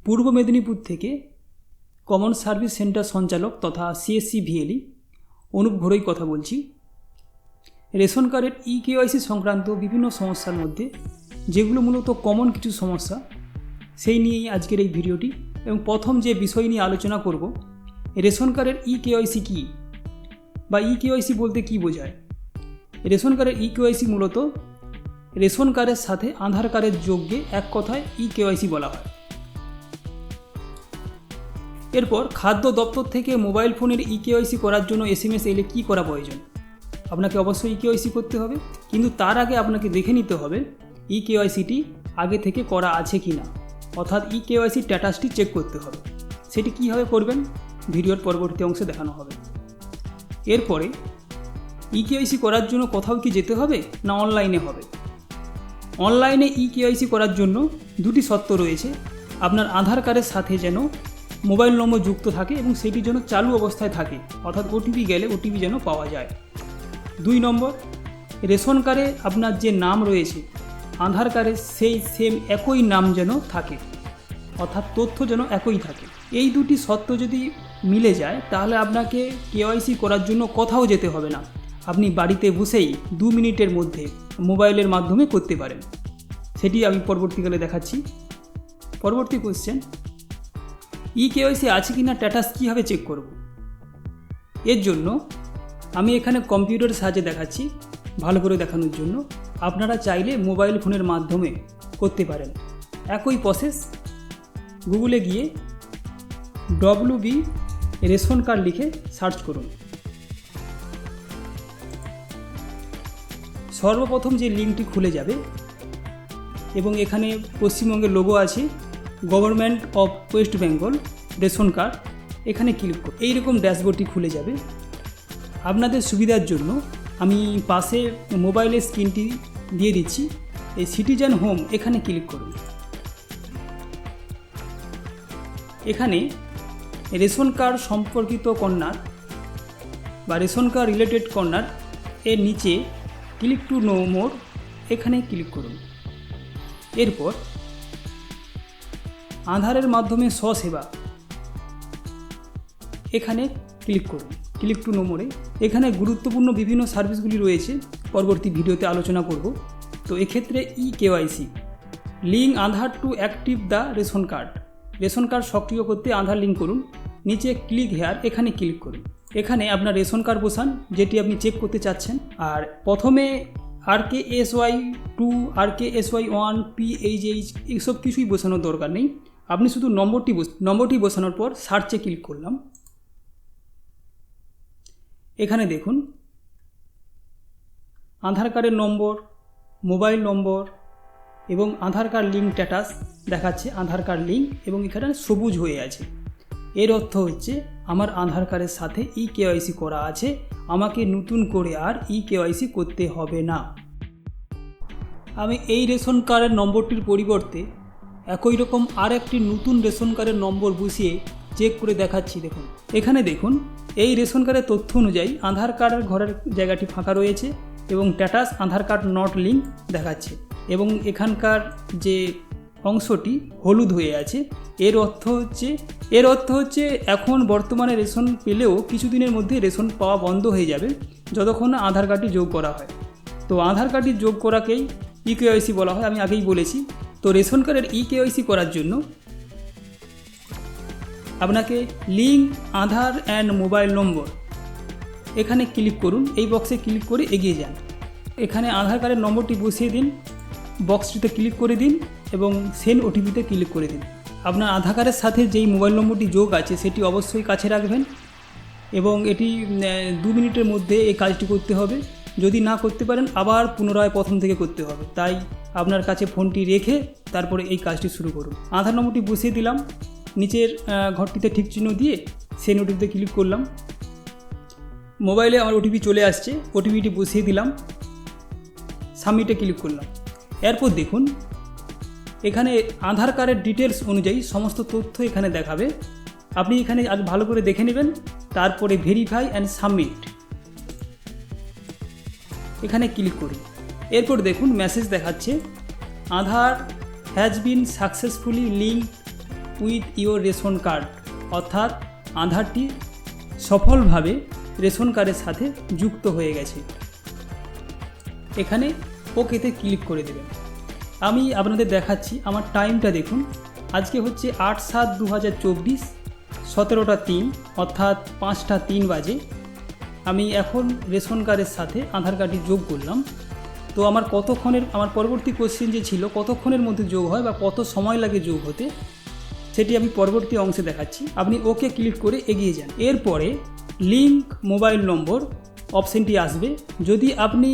পূর্ব মেদিনীপুর থেকে common service centre সঞ্চালক তথা সিএসসি ভিএলই অনুপ ঘোড়ই কথা বলছি। রেশন কার্ডের ইকেওয়াইসি সংক্রান্ত বিভিন্ন সমস্যার মধ্যে যেগুলো মূলত কমন কিছু সমস্যা, সেই নিয়েই আজকের এই ভিডিওটি। এবং প্রথম যে বিষয় নিয়ে আলোচনা করব, রেশন কার্ডের ইকেওয়াইসি কী বা ইকেওয়াইসি বলতে কী বোঝায়। রেশন কার্ডের ইকেওয়াইসি মূলত রেশন কার্ডের সাথে আধার কার্ডের যোগকে এক কথায় ইকেওয়াইসি বলা হয়। এরপর খাদ্য দপ্তর থেকে মোবাইল ফোনের ইকেওয়াইসি করার জন্য এসএমএস এলে কী করা প্রয়োজন? আপনাকে অবশ্যই ইকেওয়াইসি করতে হবে, কিন্তু তার আগে আপনাকে দেখে নিতে হবে ইকেওয়াইসিটি আগে থেকে করা আছে কি না, অর্থাৎ ইকেওয়াইসি স্ট্যাটাসটি চেক করতে হবে। সেটি কীভাবে করবেন ভিডিওর পরবর্তী অংশে দেখানো হবে। এরপরে ইকেওয়াইসি করার জন্য কোথাও কি যেতে হবে না অনলাইনে হবে? অনলাইনে ইকেওয়াইসি করার জন্য দুটি শর্ত রয়েছে। আপনার আধার কার্ডের সাথে যেন মোবাইল নম্বর যুক্ত থাকে এবং সেটি যেন চালু অবস্থায় থাকে, অর্থাৎ ওটিপি গেলে ওটিপি যেন পাওয়া যায়। 2 নম্বর, রেশন কার্ডে আপনার যে নাম রয়েছে আধার কার্ডে সেই সেম একই নাম যেন থাকে, অর্থাৎ তথ্য যেন একই থাকে। এই দুটি শর্ত যদি মিলে যায় তাহলে আপনাকে কেওয়াইসি করার জন্য কোথাও যেতে হবে না, আপনি বাড়িতে বসেই 2 মিনিটের মধ্যে মোবাইলের মাধ্যমে করতে পারেন। সেটি আমি পরবর্তীকালে দেখাচ্ছি। পরবর্তী কোশ্চেন, ইকেওয়াইসি আছে কি না স্ট্যাটাস কীভাবে চেক করব? এর জন্য আমি এখানে কম্পিউটার সাহায্যে দেখাচ্ছি ভালো করে দেখানোর জন্য। আপনারা চাইলে মোবাইল ফোনের মাধ্যমে করতে পারেন। একই প্রসেস, গুগলে গিয়ে WB রেশন কার্ড লিখে সার্চ করুন। সর্বপ্রথম যে লিঙ্কটি খুলে যাবে এবং এখানে পশ্চিমবঙ্গের লোগো আছে, government of West Bengal ration card, এখানে ক্লিক করুন। এইরকম ড্যাশবোর্ডটি খুলে যাবে। আপনাদের সুবিধার জন্য আমি পাশে মোবাইলের স্ক্রিনটি দিয়ে দিচ্ছি। এই সিটিজেন হোম এখানে ক্লিক করুন। এখানে রেশন কার্ড সম্পর্কিত কর্নার বা রেশন কার্ড রিলেটেড কর্নার এর নিচে ক্লিক টু নো মোর এখানে ক্লিক করুন। এরপর আধারের মাধ্যমে স্বসেবা এখানে ক্লিক করুন। ক্লিক টু নো মোরে এখানে গুরুত্বপূর্ণ বিভিন্ন সার্ভিসগুলি রয়েছে, পরবর্তী ভিডিওতে আলোচনা করব। তো এক্ষেত্রে eKYC link Aadhaar to active the ration card, ration card সক্রিয় করতে আধার লিঙ্ক করুন। নিচে ক্লিক হেয়ার এখানে ক্লিক করুন। এখানে আপনার রেশন কার্ড বসান যেটি আপনি চেক করতে চাচ্ছেন। আর প্রথমে RKSY2, RKSY1, PHH এসব কিছুই বসানোর দরকার নেই। আপনি শুধু নম্বরটি বসানোর পর সার্চে ক্লিক করলাম। এখানে দেখুন আধার কার্ডের নম্বর, মোবাইল নম্বর এবং আধার কার্ড লিঙ্ক স্ট্যাটাস দেখাচ্ছে, আধার কার্ড লিঙ্ক, এবং এখানে সবুজ হয়ে আছে। এর অর্থ হচ্ছে আমার আধার কার্ডের সাথে ইকেওয়াইসি করা আছে, আমাকে নতুন করে আর ইকেওয়াইসি করতে হবে না। আমি এই রেশন কার্ডের নম্বরটির পরিবর্তে একই রকম আর একটি নতুন রেশন কার্ডের নম্বর বসিয়ে চেক করে দেখাচ্ছি। দেখুন এখানে দেখুন এই রেশন কার্ডের তথ্য অনুযায়ী আধার কার্ডের ঘরের জায়গাটি ফাঁকা রয়েছে এবং status Aadhaar card not link দেখাচ্ছে, এবং এখানকার যে অংশটি হলুদ হয়ে আছে। এর অর্থ হচ্ছে এখন বর্তমানে রেশন পেলেও কিছুদিনের মধ্যে রেশন পাওয়া বন্ধ হয়ে যাবে যতক্ষণ না আধার কার্ডটি যোগ করা হয়। তো আধার কার্ডটি যোগ করাকেই ইকেওয়াইসি বলা হয়, আমি আগেই বলেছি। তো রেশন কার্ডের ইকেওয়াইসি করার জন্য আপনাকে লিঙ্ক আধার অ্যান্ড মোবাইল নম্বর এখানে ক্লিক করুন। এই বক্সে ক্লিক করে এগিয়ে যান। এখানে আধার কার্ডের নম্বরটি বসিয়ে দিন, বক্সটিতে ক্লিক করে দিন এবং সেন্ড ওটিপিতে ক্লিক করে দিন। আপনার আধার কার্ডের সাথে যেই মোবাইল নম্বরটি যোগ আছে সেটি অবশ্যই কাছে রাখবেন এবং এটি 2 মিনিটের মধ্যে এই কাজটি করতে হবে। যদি না করতে পারেন আবার পুনরায় প্রথম থেকে করতে হবে, তাই আপনার কাছে ফোনটি রেখে তারপরে এই কাজটি শুরু করুন। আধার নম্বরটি বসিয়ে দিলাম, নিচের ঘরটিতে ঠিক চিহ্ন দিয়ে সেন্ড ওটিপিতে ক্লিক করলাম। মোবাইলে আমার ওটিপি চলে আসছে, ওটিপিটি বসিয়ে দিলাম, সাবমিটে ক্লিক করলাম। এরপর দেখুন এখানে আধার কার্ডের ডিটেলস অনুযায়ী সমস্ত তথ্য এখানে দেখাবে। আপনি এখানে আজ ভালো করে দেখে নেবেন, তারপরে ভেরিফাই অ্যান্ড সাবমিট এখানে ক্লিক করুন। এরপর দেখুন মেসেজ দেখাচ্ছে Aadhaar has been successfully link with your ration card, অর্থাৎ আধারটি সফলভাবে রেশন কার্ডের সাথে যুক্ত হয়ে গেছে। এখানে ওকেতে ক্লিক করে দেবেন। আমি আপনাদের দেখাচ্ছি, আমার টাইমটা দেখুন, আজকে হচ্ছে 8/7/2024, 17টা 3, অর্থাৎ 5টা 3 বাজে। আমি এখন রেশন কার্ডের সাথে আধার কার্ডটি যোগ করলাম। তো আমার আমার পরবর্তী কোশ্চেন যে ছিল কতক্ষণের মধ্যে যোগ হয় বা কত সময় লাগে যোগ হতে, সেটি আমি পরবর্তী অংশে দেখাচ্ছি। আপনি ওকে ক্লিক করে এগিয়ে যান। এরপরে লিঙ্ক মোবাইল নম্বর অপশানটি আসবে। যদি আপনি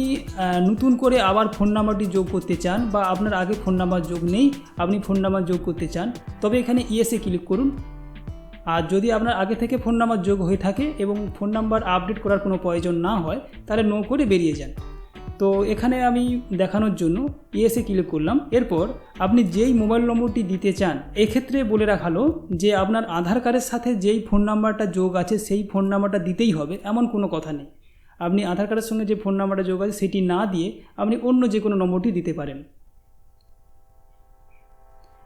নতুন করে আবার ফোন নাম্বারটি যোগ করতে চান বা আপনার আগে ফোন নাম্বার যোগ নেই, আপনি ফোন নাম্বার যোগ করতে চান, তবে এখানে ইয়েসে ক্লিক করুন। আর যদি আপনার আগে থেকে ফোন নাম্বার যোগ হয়ে থাকে এবং ফোন নাম্বার আপডেট করার কোনো প্রয়োজন না হয়, তাহলে নো করে বেরিয়ে যান। তো এখানে আমি দেখানোর জন্য ইয়েসে ক্লিক করলাম। এরপর আপনি যেই মোবাইল নম্বরটি দিতে চান, এক্ষেত্রে বলে রাখালো যে আপনার আধার কার্ডের সাথে যেই ফোন নাম্বারটা যোগ আছে সেই ফোন নাম্বারটা দিতেই হবে, এমন কোনো কথা নেই। আপনি আধার কার্ডের সঙ্গে যে ফোন নাম্বারটা যোগ আছে সেটি না দিয়ে আপনি অন্য যে কোনো নম্বরটি দিতে পারেন।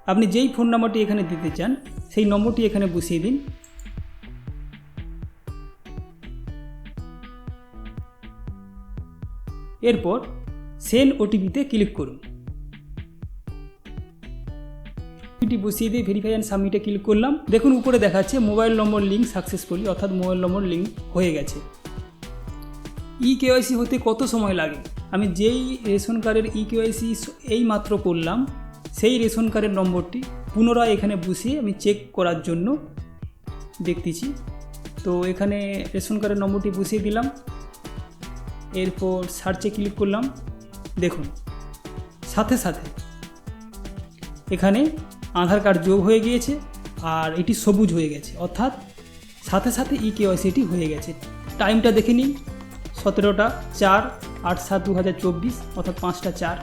আপনি যেই ফোন নাম্বারটি এখানে দিতে চান সেই নম্বরটি এখানে বসিয়ে দিন। এরপর সেন্ড ওটিপিতে ক্লিক করুন। ওটিপি বসিয়ে দিয়ে ভেরিফাই অ্যান্ড সাবমিটে ক্লিক করলাম। দেখুন উপরে দেখাচ্ছে মোবাইল নম্বর লিঙ্ক সাকসেসফুলি, অর্থাৎ মোবাইল নম্বর লিঙ্ক হয়ে গেছে। ইকেওয়াইসি হতে কত সময় লাগে? আমি যেই রেশন কার্ডের ইকেওয়াইসি এই মাত্র করলাম, সেই রেশন কার্ডের নম্বরটি পুনরায় এখানে বসিয়ে আমি চেক করার জন্য দেখতেছি। তো এখানে রেশন কার্ডের নম্বরটি বসিয়ে দিলাম। এরপর সার্চে ক্লিক করলাম। দেখুন সাথে সাথে এখানে আধার কার্ড যোগ হয়ে গিয়েছে আর এটি সবুজ হয়ে গেছে, অর্থাৎ সাথে সাথে ইকেওয়াইসিটি হয়ে গেছে। টাইমটা দেখে নিন, 17টা 4, 8/7/2024, অর্থাৎ 5টা 4।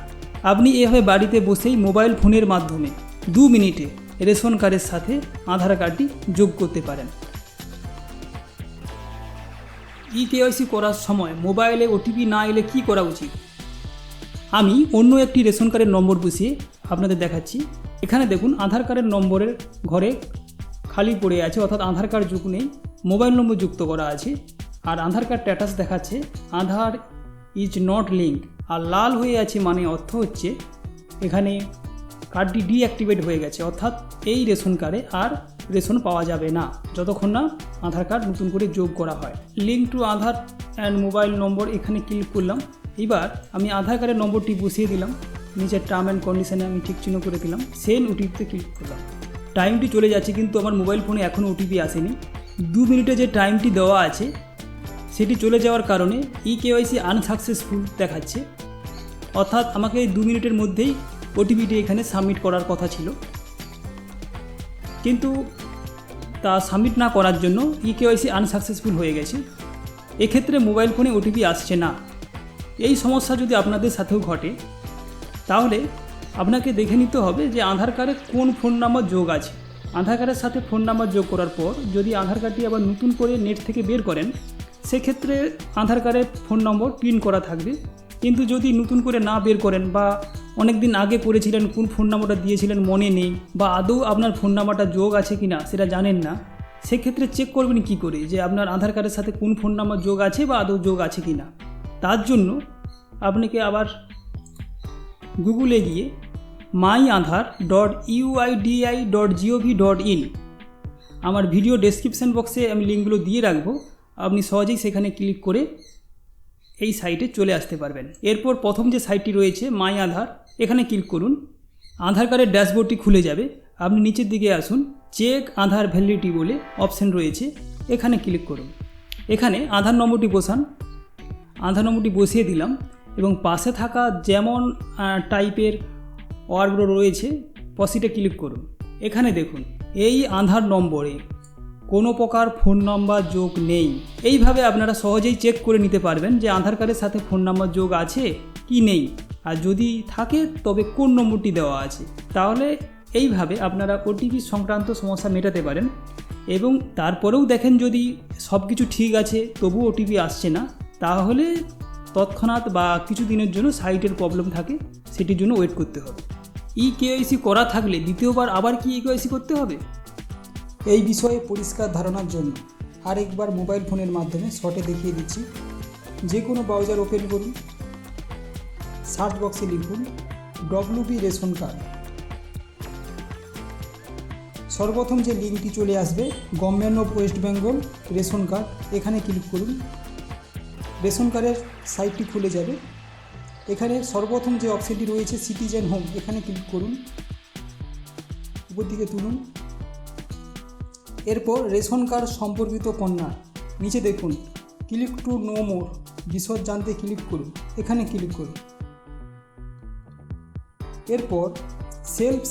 আপনি এভাবে বাড়িতে বসেই মোবাইল ফোনের মাধ্যমে 2 মিনিটে রেশন কার্ডের সাথে আধার কার্ডটি যোগ করতে পারেন। ইকেওয়াইসি করার সময় মোবাইলে ওটিপি না এলে কী করা উচিত? আমি অন্য একটি রেশন কার্ডের নম্বর বসিয়ে আপনাদের দেখাচ্ছি। এখানে দেখুন আধার কার্ডের নম্বরের ঘরে খালি পড়ে আছে, অর্থাৎ আধার কার্ড যুক্ত নেই, মোবাইল নম্বর যুক্ত করা আছে। আর আধার কার্ড স্ট্যাটাস দেখাচ্ছে আধার ইজ নট লিঙ্ক, আর লাল হয়ে আছে, মানে অর্থ হচ্ছে এখানে কার্ডটি ডিঅ্যাক্টিভেট হয়ে গেছে, অর্থাৎ এই রেশন কার্ডে আর রেশন পাওয়া যাবে না যতক্ষণ না আধার কার্ড নতুন করে যোগ করা হয়। Link to Aadhaar and mobile নম্বর এখানে ক্লিক করলাম। এবার আমি আধার কার্ডের নম্বরটি বসিয়ে দিলাম, নিচের টার্ম অ্যান্ড কন্ডিশনে আমি ঠিক চিহ্ন করে দিলাম, সেন্ড ওটিপিতে ক্লিক করলাম। টাইমটি চলে যাচ্ছে কিন্তু আমার মোবাইল ফোনে এখনও ওটিপি আসেনি। 2 মিনিটে যে টাইমটি দেওয়া আছে সেটি চলে যাওয়ার কারণে ইকেওয়াইসি আনসাকসেসফুল দেখাচ্ছে, অর্থাৎ আমাকে 2 মিনিটের মধ্যেই ওটিপিটি এখানে সাবমিট করার কথা ছিল, কিন্তু তা সাবমিট না করার জন্য ইকেওয়াইসি আনসাকসেসফুল হয়ে গেছে। এক্ষেত্রে মোবাইল ফোনে ওটিপি আসছে না। এই সমস্যা যদি আপনাদের সাথেও ঘটে তাহলে আপনাকে দেখে নিতে হবে যে আধার কার্ডে কোন ফোন নাম্বার যোগ আছে। আধার কার্ডের সাথে ফোন নাম্বার যোগ করার পর যদি আধার কার্ডটি আবার নতুন করে নেট থেকে বের করেন, সেক্ষেত্রে আধার কার্ডের ফোন নম্বর পিন করা থাকবে। কিন্তু যদি নতুন করে না বের করেন বা অনেক দিন আগে করেছিলেন, কোন ফোন নাম্বারটা দিয়েছিলেন মনে নেই, বা আদৌ আপনার ফোন নাম্বারটা যোগ আছে কি না সেটা জানেন না, সেক্ষেত্রে চেক করবেন কি করে যে আপনার আধার কার্ডের সাথে কোন ফোন নাম্বার যোগ আছে বা আদৌ যোগ আছে কি না। তার জন্য আপনাকে আবার গুগলে গিয়ে myaadhar.uidi.gov.in, আমার ভিডিও ডেসক্রিপশন বক্সে আমি লিঙ্কগুলো দিয়ে রাখবো, আপনি সহজেই সেখানে ক্লিক করে এই সাইটে চলে আসতে পারবেন। এরপর প্রথম যে সাইটটি রয়েছে মাই আধার, এখানে ক্লিক করুন। আধার কার্ডের ড্যাশবোর্ডটি খুলে যাবে। আপনি নিচের দিকে আসুন, চেক আধার ভ্যালিডিটি বলে অপশান রয়েছে, এখানে ক্লিক করুন। এখানে আধার নম্বরটি বসান। আধার নম্বরটি বসিয়ে দিলাম এবং পাশে থাকা যেমন টাইপের ওয়ার্ডগুলো রয়েছে প্রসিডে ক্লিক করুন। এখানে দেখুন এই আধার নম্বরে কোনো প্রকার ফোন নাম্বার যোগ নেই। এইভাবে আপনারা সহজেই চেক করে নিতে পারবেন যে আধার কার্ডের সাথে ফোন নাম্বার যোগ আছে কি নেই, আর যদি থাকে তবে কোন নম্বরটি দেওয়া আছে। তাহলে এইভাবে আপনারা ওটিপি সংক্রান্ত সমস্যা মেটাতে পারেন। এবং তারপরেও দেখেন যদি সব কিছু ঠিক আছে তবুও ওটিপি আসছে না, তাহলে তৎক্ষণাৎ বা কিছু দিনের জন্য সাইটের প্রবলেম থাকে, সেটির জন্য ওয়েট করতে হবে। ইকেওয়াইসি করা থাকলে দ্বিতীয়বার আবার কি ইকেওয়াইসি করতে হবে? এই বিষয়ে পরিষ্কার ধারণার জন্য আরেকবার মোবাইল ফোনের মাধ্যমে শর্টে দেখিয়ে দিচ্ছি। যে কোনো ব্রাউজার ওপেন করুন, সার্চ বক্সে লিখুন WB রেশন কার্ড। সর্বপ্রথম যে লিঙ্কটি চলে আসবে government of West Bengal ration card, এখানে ক্লিক করুন। রেশন কার্ডের সাইটটি খুলে যাবে। এখানে সর্বপ্রথম যে অপশনটি রয়েছে সিটিজেন হোম, এখানে ক্লিক করুন, উপর দিকে তুলুন। এরপর রেশন কার্ড সম্পর্কিত পণ্য নিচে দেখুন ক্লিক টু নো মোর, বিশদ জানতে ক্লিক করুন, এখানে ক্লিক করুন। এরপর সেলফ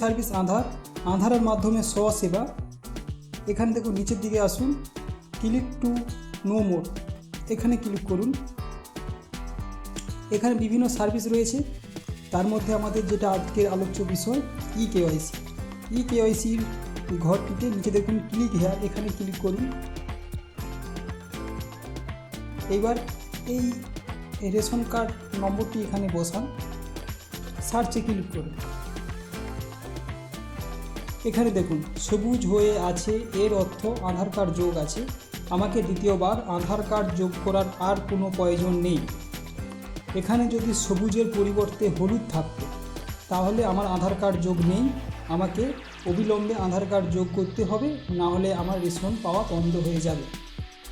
সার্ভিস আধারের মাধ্যমে স্বসেবা, এখান থেকে নিচের দিকে আসুন, ক্লিক টু নো মোর, এখানে ক্লিক করুন। এখানে বিভিন্ন সার্ভিস রয়েছে, তার মধ্যে আমাদের যেটা আজকের আলোচ্য বিষয় ইকেওয়াইসির ঘরটিতে নিচে দেখুন ক্লিক হেয়ার, এখানে ক্লিক করুন। এবার এই রেশন কার্ড নম্বরটি এখানে বসান, সার্চে ক্লিক করুন। এখানে দেখুন সবুজ হয়ে আছে, এর অর্থ আধার কার্ড যোগ আছে। আমাকে দ্বিতীয়বার আধার কার্ড যোগ করার আর কোনো প্রয়োজন নেই। এখানে যদি সবুজের পরিবর্তে হলুদ থাকতো তাহলে আমার আধার কার্ড যোগ নেই, আমাকে অবিলম্বে আধার কার্ড যোগ করতে হবে, না হলে আমার রেশন পাওয়া বন্ধ হয়ে যাবে।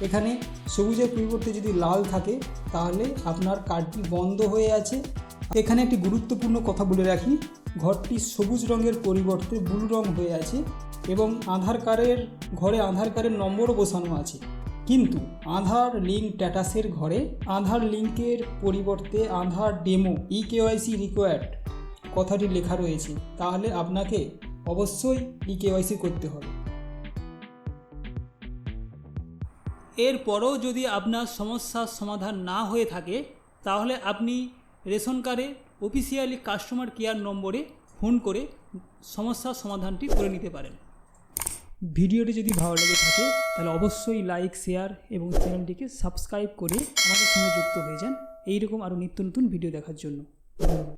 এখানে সবুজের পরিবর্তে যদি লাল থাকে তাহলে আপনার কার্ডটি বন্ধ হয়ে আছে। এখানে একটি গুরুত্বপূর্ণ কথা বলে রাখি, ঘরটি সবুজ রঙের পরিবর্তে ব্লু রং হয়ে আছে এবং আধার কার্ডের নম্বরও বসানো আছে, কিন্তু আধার লিঙ্ক স্ট্যাটাসের ঘরে আধার লিঙ্কের পরিবর্তে আধার ডেমো ইকেওয়াইসি রিকোয়ার্ড কথাটি লেখা রয়েছে, তাহলে আপনাকে অবশ্যই ইকেওয়াইসি করতে হবে। এরপরও যদি আপনার সমস্যার সমাধান না হয়ে থাকে তাহলে আপনি রেশন কার্ডের অফিসিয়ালি কাস্টমার কেয়ার নম্বরে ফোন করে সমস্যার সমাধানটি করে নিতে পারেন। ভিডিওটি যদি ভালো লেগে থাকে তাহলে অবশ্যই লাইক, শেয়ার এবং চ্যানেলটিকে সাবস্ক্রাইব করে আমাদের সঙ্গে যুক্ত হয়ে যান এইরকম আরও নিত্য নতুন ভিডিও দেখার জন্য।